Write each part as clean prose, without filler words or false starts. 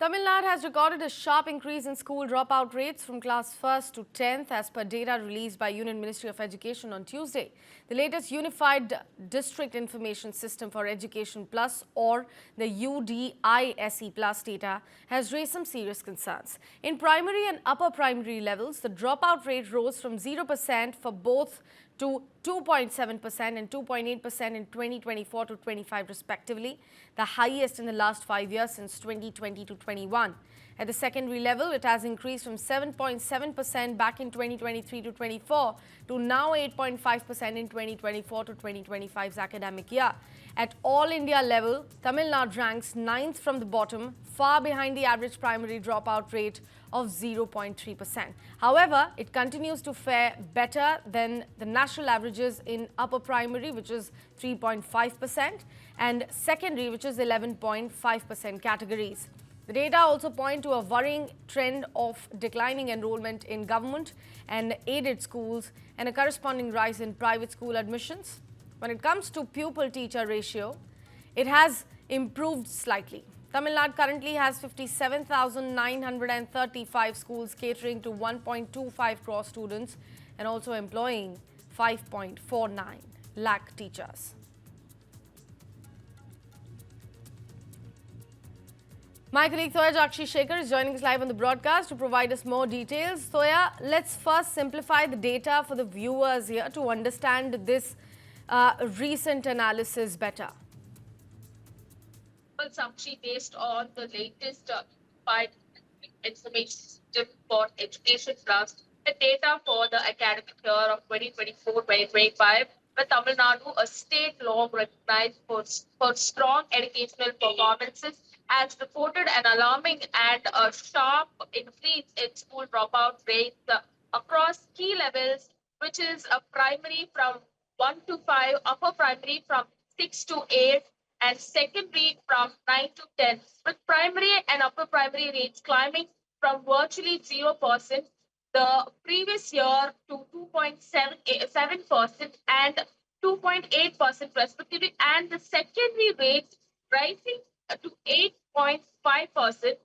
Tamil Nadu has recorded a sharp increase in school dropout rates from class 1st to 10th as per data released by Union Ministry of Education on Tuesday. The latest Unified District Information System for Education Plus, or the UDISE Plus data has raised some serious concerns. In primary and upper primary levels, the dropout rate rose from 0% for both to 2.7% and 2.8% in 2024 to 25 respectively, the highest in the last 5 years since 2020 to 21. At the secondary level, it has increased from 7.7% back in 2023 to 24 to now 8.5% in 2024 to 2025's academic year. At all India level, Tamil Nadu ranks 9th from the bottom, far behind the average primary dropout rate of 0.3%. However, it continues to fare better than the national averages in upper primary, which is 3.5%, and secondary, which is 11.5% categories. The data also point to a worrying trend of declining enrollment in government and aided schools and a corresponding rise in private school admissions. When it comes to pupil-teacher ratio, it has improved slightly. Tamil Nadu currently has 57,935 schools catering to 1.25 crore students and also employing 5.49 lakh teachers. My colleague Thoya Jakshi Shekhar is joining us live on the broadcast to provide us more details. Thoya, let's first simplify the data for the viewers here to understand this recent analysis better. Well, Sakshi, based on the latest information system for Education Plus, the data for the academic year of 2024-2025, with Tamil Nadu, a state law recognized for strong educational performances, has reported an alarming and a sharp increase in school dropout rates across key levels, which is a primary from 1 to 5, upper primary from 6 to 8, and secondary from 9 to 10, with primary and upper primary rates climbing from virtually 0% the previous year to 2.7% and 2.8% respectively, and the secondary rates rising to 8.5%.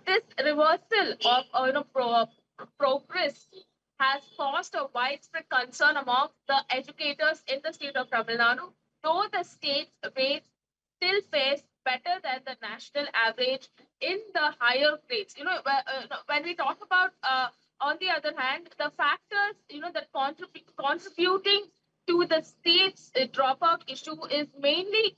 This reversal of progress has caused a widespread concern among the educators in the state of Tamil Nadu, though the state's rates still fares better than the national average in the higher grades. When we talk about, on the other hand, the factors, that contributing to the state's dropout issue is mainly,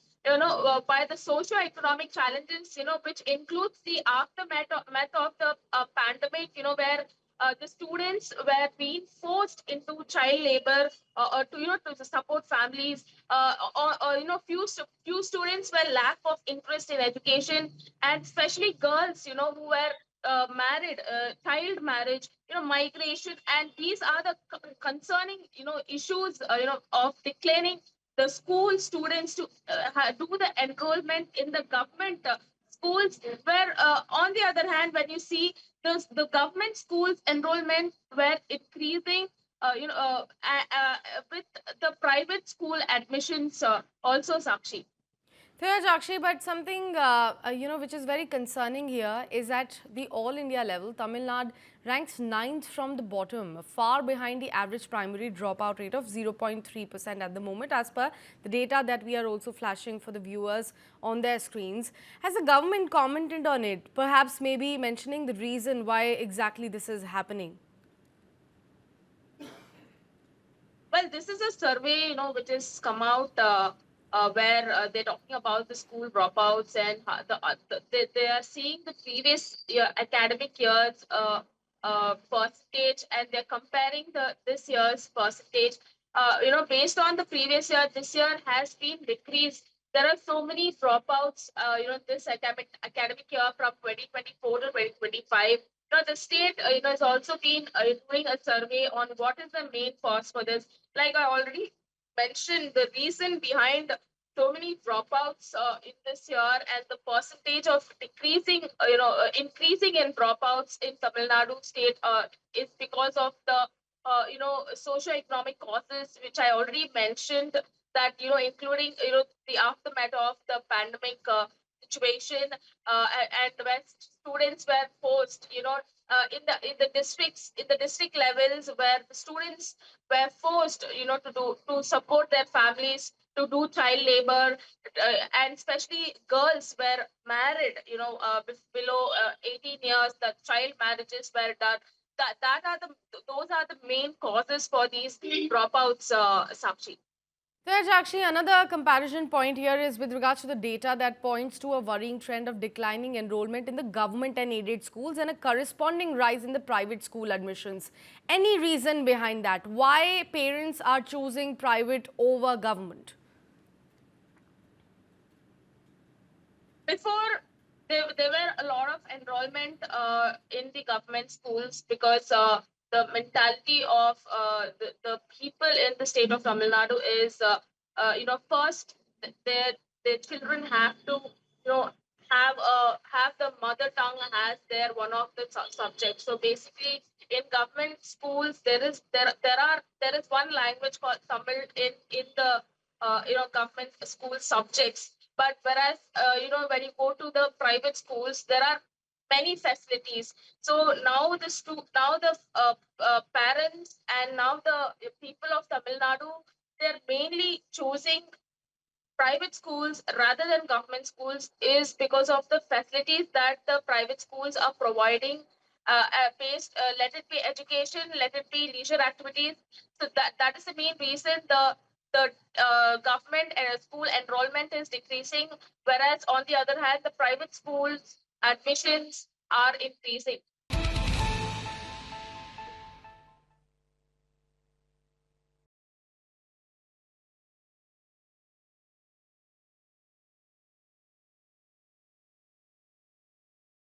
by the socio-economic challenges, which includes the aftermath of the pandemic, where the students were being forced into child labor to support families, few students were lack of interest in education, and especially girls, who were married, child marriage, migration, and these are the concerning, issues, of declining the school students to do the enrollment in the government schools, where on the other hand, when you see the government schools enrollment were increasing, with the private school admissions also, Sakshi. Thoya Jakshi, but something which is very concerning here is at the all India level, Tamil Nadu ranks 9th from the bottom, far behind the average primary dropout rate of 0.3% at the moment, as per the data that we are also flashing for the viewers on their screens. Has the government commented on it, perhaps maybe mentioning the reason why exactly this is happening? Well, this is a survey, which has come out where they're talking about the school dropouts, and they are seeing the previous academic year's percentage, and they're comparing this year's percentage. Based on the previous year, this year has been decreased. There are so many dropouts, this academic year from 2024 to 2025. The state, has also been doing a survey on what is the main cause for this. Like I already mentioned, the reason behind so many dropouts in this year and the percentage of decreasing, increasing in dropouts in Tamil Nadu state is because of the, socio-economic causes, which I already mentioned, that, including, the aftermath of the pandemic situation, and when students were forced, in the district levels, where the students were forced, to support their families, to do child labor, and especially girls were married, below 18 years. The child marriages were done. Those are the main causes for these dropouts, Sakshi. There's actually another comparison point here is with regards to the data that points to a worrying trend of declining enrollment in the government and aided schools and a corresponding rise in the private school admissions. Any reason behind that? Why parents are choosing private over government? Before, there were a lot of enrollment in the government schools, because the mentality of the people in the state of Tamil Nadu is, first, their their children have to, have the mother tongue as their one of the subjects. So basically, in government schools, there is one language called Tamil in the government school subjects. But whereas, when you go to the private schools, there are many facilities. So now the parents and now the people of Tamil Nadu, they're mainly choosing private schools rather than government schools, is because of the facilities that the private schools are providing, based, let it be education, let it be leisure activities. So that is the main reason the government and school enrollment is decreasing, whereas on the other hand, the private schools admissions are increasing.